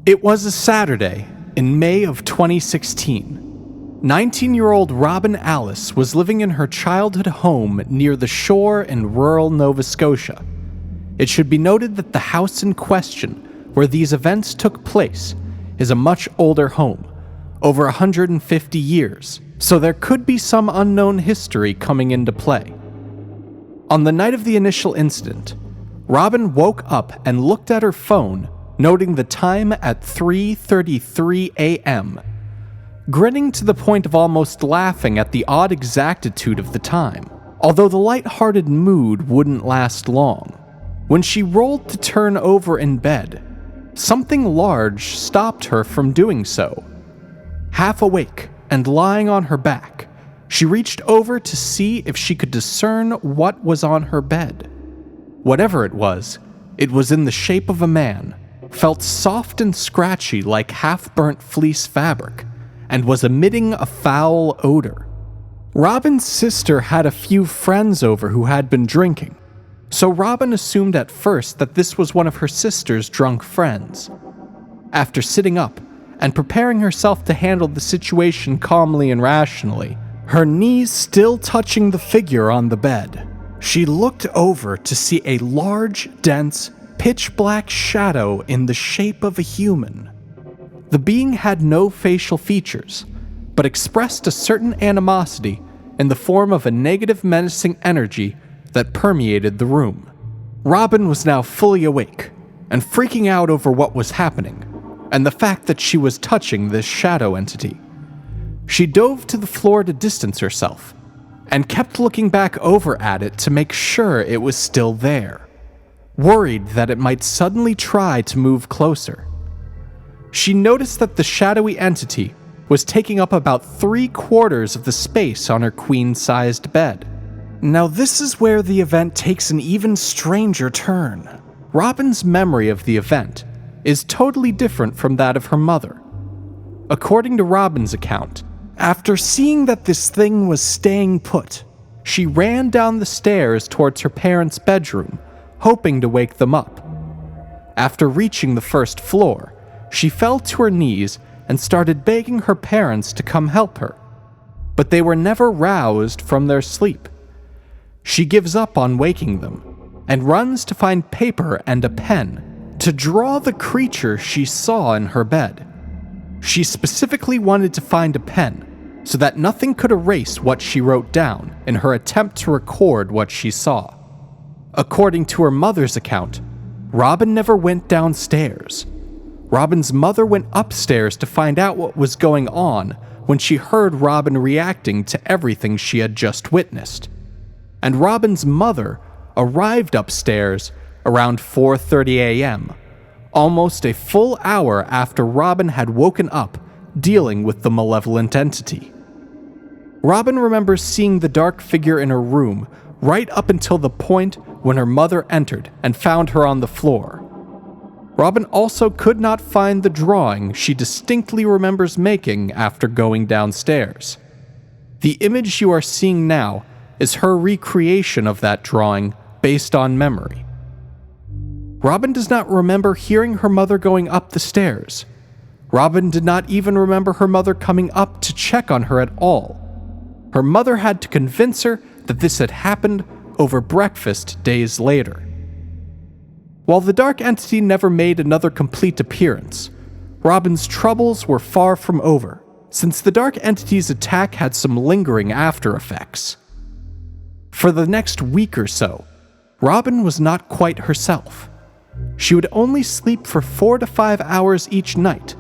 It was a Saturday in May of 2016. 19-year-old Robyn Alice was living in her childhood home near the shore in rural Nova Scotia. It should be noted that the house in question, where these events took place, is a much older home, over 150 years, so there could be some unknown history coming into play. On the night of the initial incident, Robyn woke up and looked at her phone, noting the time at 3:33 a.m., grinning to the point of almost laughing at the odd exactitude of the time, although the light-hearted mood wouldn't last long. When she rolled to turn over in bed, something large stopped her from doing so. Half awake and lying on her back, she reached over to see if she could discern what was on her bed. Whatever it was in the shape of a man, felt soft and scratchy like half-burnt fleece fabric, and was emitting a foul odor. Robyn's sister had a few friends over who had been drinking, so Robyn assumed at first that this was one of her sister's drunk friends. After sitting up and preparing herself to handle the situation calmly and rationally, her knees still touching the figure on the bed, she looked over to see a large, dense, pitch-black shadow in the shape of a human. The being had no facial features, but expressed a certain animosity in the form of a negative, menacing energy that permeated the room. Robyn was now fully awake and freaking out over what was happening, and the fact that she was touching this shadow entity. She dove to the floor to distance herself, and kept looking back over at it to make sure it was still there, worried that it might suddenly try to move closer. She noticed that the shadowy entity was taking up about 3/4 of the space on her queen-sized bed. Now this is where the event takes an even stranger turn. Robyn's memory of the event is totally different from that of her mother. According to Robyn's account, after seeing that this thing was staying put, she ran down the stairs towards her parents' bedroom, hoping to wake them up. After reaching the first floor, she fell to her knees and started begging her parents to come help her, but they were never roused from their sleep. She gives up on waking them and runs to find paper and a pen to draw the creature she saw in her bed. She specifically wanted to find a pen so that nothing could erase what she wrote down in her attempt to record what she saw. According to her mother's account, Robyn never went downstairs. Robyn's mother went upstairs to find out what was going on when she heard Robyn reacting to everything she had just witnessed. And Robyn's mother arrived upstairs around 4:30 a.m., almost a full hour after Robyn had woken up dealing with the malevolent entity. Robyn remembers seeing the dark figure in her room right up until the point when her mother entered and found her on the floor. Robyn also could not find the drawing she distinctly remembers making after going downstairs. The image you are seeing now is her recreation of that drawing based on memory. Robyn does not remember hearing her mother going up the stairs. Robyn did not even remember her mother coming up to check on her at all. Her mother had to convince her that this had happened over breakfast days later. While the dark entity never made another complete appearance, Robyn's troubles were far from over, since the dark entity's attack had some lingering after effects. For the next week or so, Robyn was not quite herself. She would only sleep for 4 to 5 hours each night,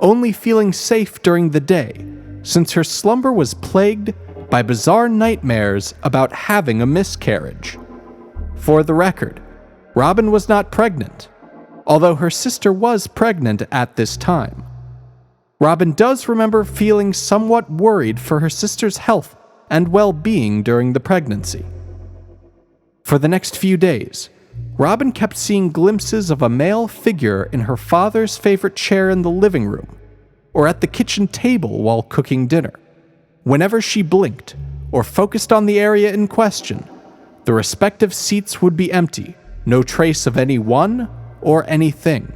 only feeling safe during the day, since her slumber was plagued by bizarre nightmares about having a miscarriage. For the record, Robyn was not pregnant, although her sister was pregnant at this time. Robyn does remember feeling somewhat worried for her sister's health and well-being during the pregnancy. For the next few days, Robyn kept seeing glimpses of a male figure in her father's favorite chair in the living room, or at the kitchen table while cooking dinner. Whenever she blinked or focused on the area in question, the respective seats would be empty, no trace of anyone or anything.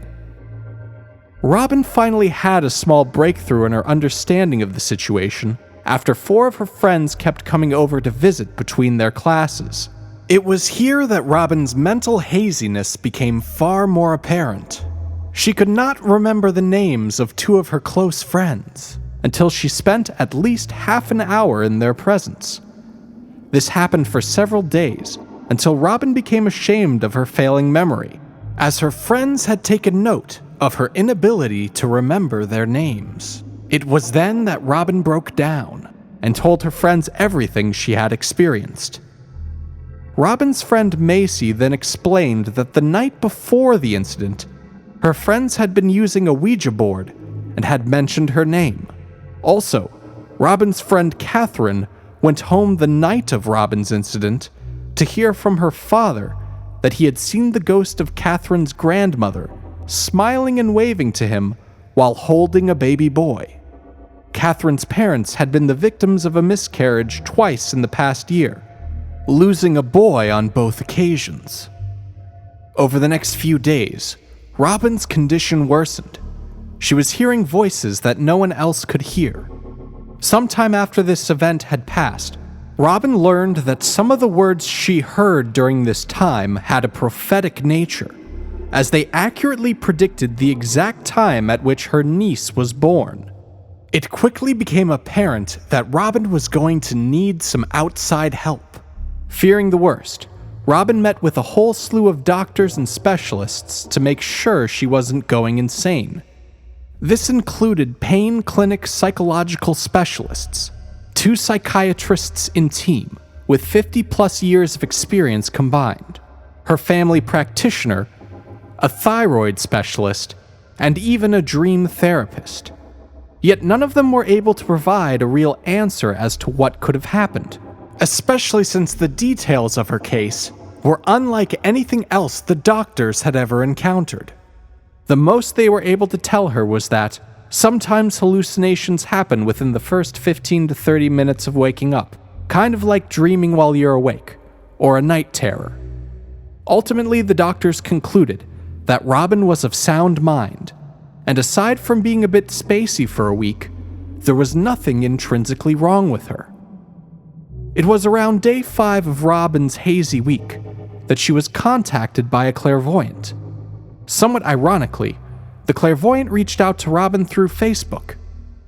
Robyn finally had a small breakthrough in her understanding of the situation after 4 of her friends kept coming over to visit between their classes. It was here that Robyn's mental haziness became far more apparent. She could not remember the names of 2 of her close friends until she spent at least half an hour in their presence. This happened for several days until Robyn became ashamed of her failing memory, as her friends had taken note of her inability to remember their names. It was then that Robyn broke down and told her friends everything she had experienced. Robyn's friend Macy then explained that the night before the incident, her friends had been using a Ouija board and had mentioned her name. Also, Robyn's friend Catherine went home the night of Robyn's incident to hear from her father that he had seen the ghost of Catherine's grandmother smiling and waving to him while holding a baby boy. Catherine's parents had been the victims of a miscarriage twice in the past year, losing a boy on both occasions. Over the next few days, Robyn's condition worsened. She was hearing voices that no one else could hear. Sometime after this event had passed, Robyn learned that some of the words she heard during this time had a prophetic nature, as they accurately predicted the exact time at which her niece was born. It quickly became apparent that Robyn was going to need some outside help. Fearing the worst, Robyn met with a whole slew of doctors and specialists to make sure she wasn't going insane. This included pain clinic psychological specialists, 2 psychiatrists in team with 50+ years of experience combined, her family practitioner, a thyroid specialist, and even a dream therapist. Yet none of them were able to provide a real answer as to what could have happened, especially since the details of her case were unlike anything else the doctors had ever encountered. The most they were able to tell her was that sometimes hallucinations happen within the first 15 to 30 minutes of waking up, kind of like dreaming while you're awake, or a night terror. Ultimately, the doctors concluded that Robyn was of sound mind, and aside from being a bit spacey for a week, there was nothing intrinsically wrong with her. It was around day 5 of Robyn's hazy week that she was contacted by a clairvoyant. Somewhat ironically, the clairvoyant reached out to Robyn through Facebook,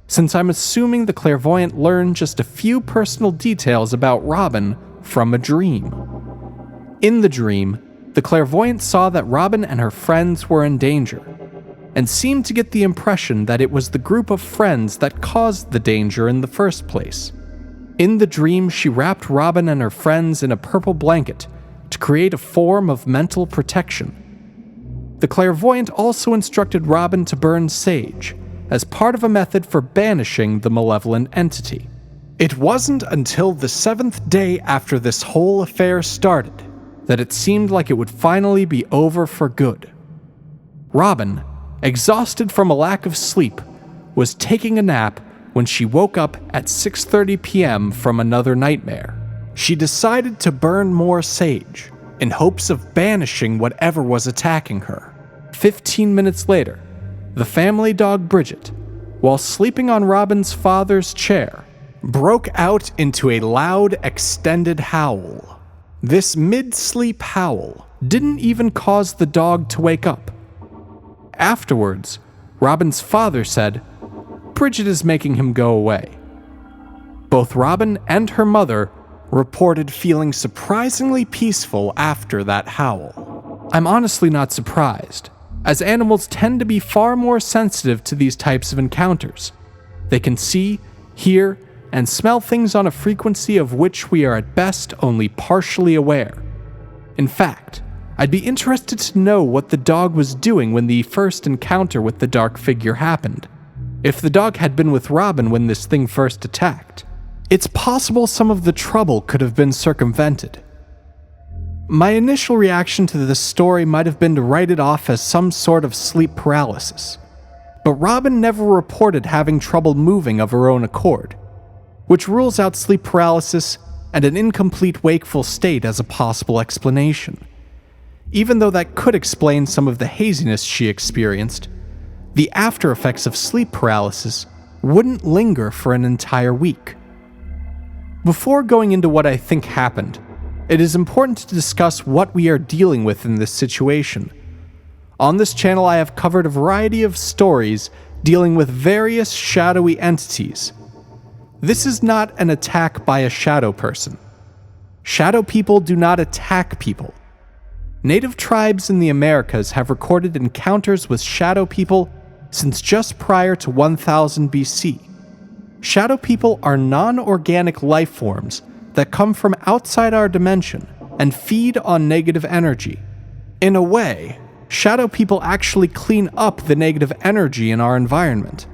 since I'm assuming the clairvoyant learned just a few personal details about Robyn from a dream. In the dream, the clairvoyant saw that Robyn and her friends were in danger, and seemed to get the impression that it was the group of friends that caused the danger in the first place. In the dream, she wrapped Robyn and her friends in a purple blanket to create a form of mental protection. The clairvoyant also instructed Robyn to burn sage as part of a method for banishing the malevolent entity. It wasn't until the 7th day after this whole affair started that it seemed like it would finally be over for good. Robyn, exhausted from a lack of sleep, was taking a nap when she woke up at 6:30 p.m. from another nightmare. She decided to burn more sage in hopes of banishing whatever was attacking her. 15 minutes later, the family dog Bridget, while sleeping on Robyn's father's chair, broke out into a loud, extended howl. This mid-sleep howl didn't even cause the dog to wake up. Afterwards, Robyn's father said, "Bridget is making him go away." Both Robyn and her mother reported feeling surprisingly peaceful after that howl. I'm honestly not surprised, as animals tend to be far more sensitive to these types of encounters. They can see, hear, and smell things on a frequency of which we are at best only partially aware. In fact, I'd be interested to know what the dog was doing when the first encounter with the dark figure happened. If the dog had been with Robyn when this thing first attacked, it's possible some of the trouble could have been circumvented. My initial reaction to this story might have been to write it off as some sort of sleep paralysis, but Robyn never reported having trouble moving of her own accord, which rules out sleep paralysis and an incomplete wakeful state as a possible explanation. Even though that could explain some of the haziness she experienced, the after effects of sleep paralysis wouldn't linger for an entire week. Before going into what I think happened, it is important to discuss what we are dealing with in this situation. On this channel, I have covered a variety of stories dealing with various shadowy entities. This is not an attack by a shadow person. Shadow people do not attack people. Native tribes in the Americas have recorded encounters with shadow people since just prior to 1000 BC. Shadow people are non-organic life forms that come from outside our dimension and feed on negative energy. In a way, shadow people actually clean up the negative energy in our environment.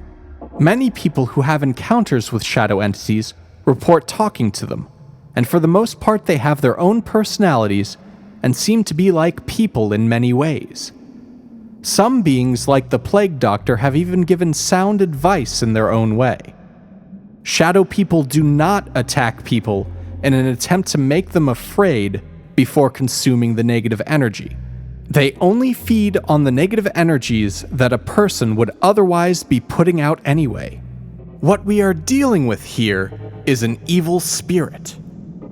Many people who have encounters with shadow entities report talking to them, and for the most part they have their own personalities and seem to be like people in many ways. Some beings, like the plague doctor, have even given sound advice in their own way. Shadow people do not attack people in an attempt to make them afraid before consuming the negative energy. They only feed on the negative energies that a person would otherwise be putting out anyway. What we are dealing with here is an evil spirit.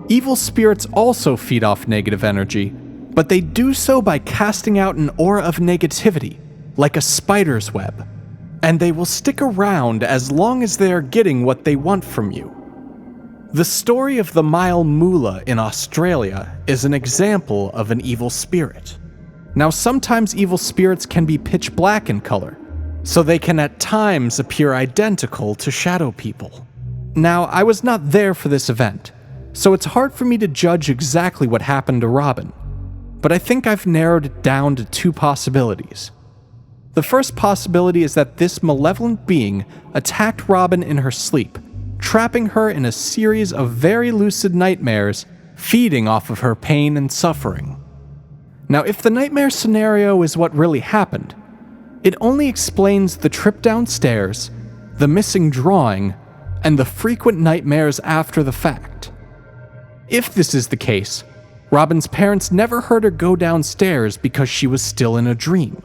Evil spirits also feed off negative energy, but they do so by casting out an aura of negativity, like a spider's web, and they will stick around as long as they are getting what they want from you. The story of the Mile Moolah in Australia is an example of an evil spirit. Now, sometimes evil spirits can be pitch black in color, so they can at times appear identical to shadow people. Now, I was not there for this event, so it's hard for me to judge exactly what happened to Robyn, but I think I've narrowed it down to two possibilities. The first possibility is that this malevolent being attacked Robyn in her sleep, trapping her in a series of very lucid nightmares, feeding off of her pain and suffering. Now, if the nightmare scenario is what really happened, it only explains the trip downstairs, the missing drawing, and the frequent nightmares after the fact. If this is the case, Robyn's parents never heard her go downstairs because she was still in a dream.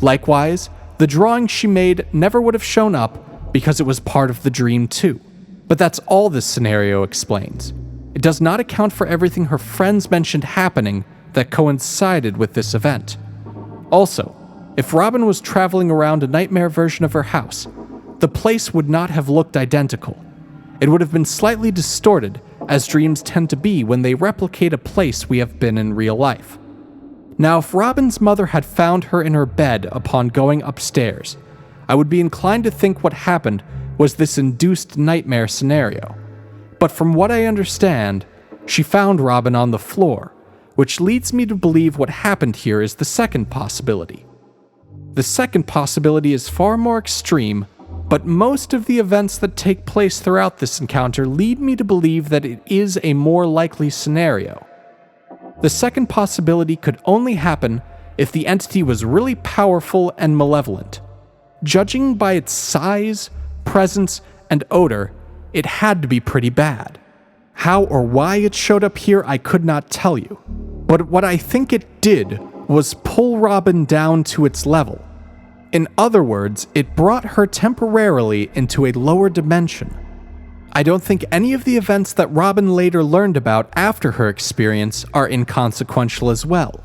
Likewise, the drawing she made never would have shown up because it was part of the dream too. But that's all this scenario explains. It does not account for everything her friends mentioned happening that coincided with this event. Also, if Robyn was traveling around a nightmare version of her house, the place would not have looked identical. It would have been slightly distorted, as dreams tend to be when they replicate a place we have been in real life. Now, if Robyn's mother had found her in her bed upon going upstairs, I would be inclined to think what happened was this induced nightmare scenario. But from what I understand, she found Robyn on the floor, which leads me to believe what happened here is the second possibility. The second possibility is far more extreme, but most of the events that take place throughout this encounter lead me to believe that it is a more likely scenario. The second possibility could only happen if the entity was really powerful and malevolent. Judging by its size, presence, and odor, it had to be pretty bad. How or why it showed up here, I could not tell you. But what I think it did was pull Robyn down to its level. In other words, it brought her temporarily into a lower dimension. I don't think any of the events that Robyn later learned about after her experience are inconsequential as well.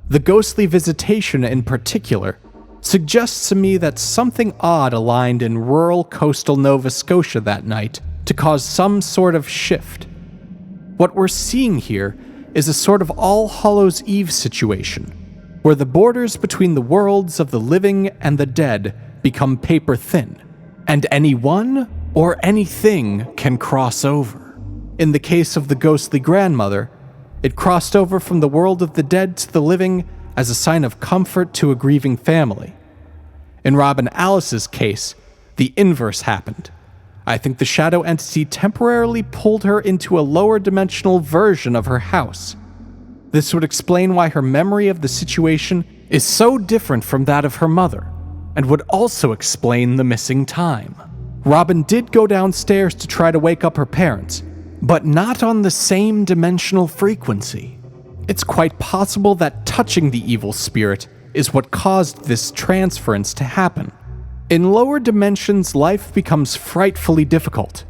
The ghostly visitation in particular suggests to me that something odd aligned in rural coastal Nova Scotia that night to cause some sort of shift. What we're seeing here is a sort of All Hallows Eve situation, where the borders between the worlds of the living and the dead become paper thin, and anyone or anything can cross over. In the case of the ghostly grandmother, it crossed over from the world of the dead to the living as a sign of comfort to a grieving family. In Robyn Alice's case, the inverse happened. I think the shadow entity temporarily pulled her into a lower dimensional version of her house. This would explain why her memory of the situation is so different from that of her mother, and would also explain the missing time. Robyn did go downstairs to try to wake up her parents, but not on the same dimensional frequency. It's quite possible that touching the evil spirit is what caused this transference to happen. In lower dimensions, life becomes frightfully difficult.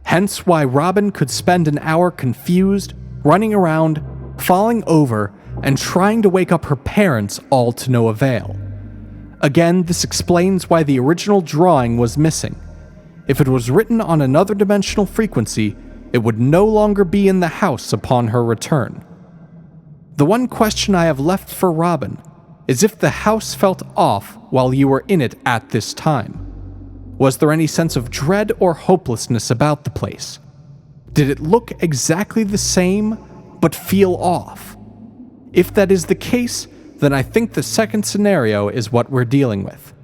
Hence why Robyn could spend an hour confused, running around, falling over, and trying to wake up her parents, all to no avail. Again, this explains why the original drawing was missing. If it was written on another dimensional frequency, it would no longer be in the house upon her return. The one question I have left for Robyn is if the house felt off while you were in it at this time. Was there any sense of dread or hopelessness about the place? Did it look exactly the same, but feel off? If that is the case, then I think the second scenario is what we're dealing with.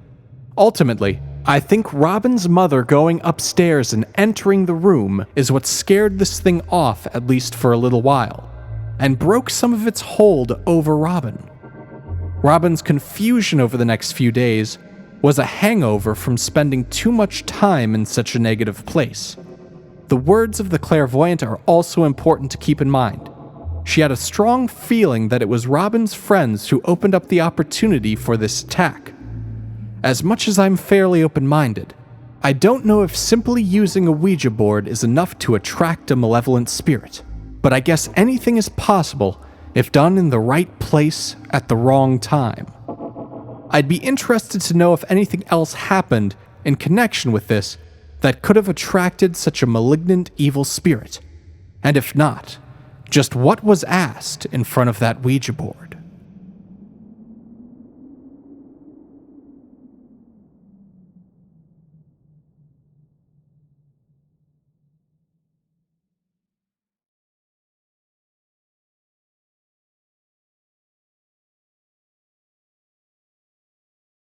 Ultimately, I think Robyn's mother going upstairs and entering the room is what scared this thing off, at least for a little while, and broke some of its hold over Robyn. Robyn's confusion over the next few days was a hangover from spending too much time in such a negative place. The words of the clairvoyant are also important to keep in mind. She had a strong feeling that it was Robyn's friends who opened up the opportunity for this attack. As much as I'm fairly open-minded, I don't know if simply using a Ouija board is enough to attract a malevolent spirit, but I guess anything is possible if done in the right place at the wrong time. I'd be interested to know if anything else happened in connection with this that could have attracted such a malignant evil spirit, and if not, just what was asked in front of that Ouija board.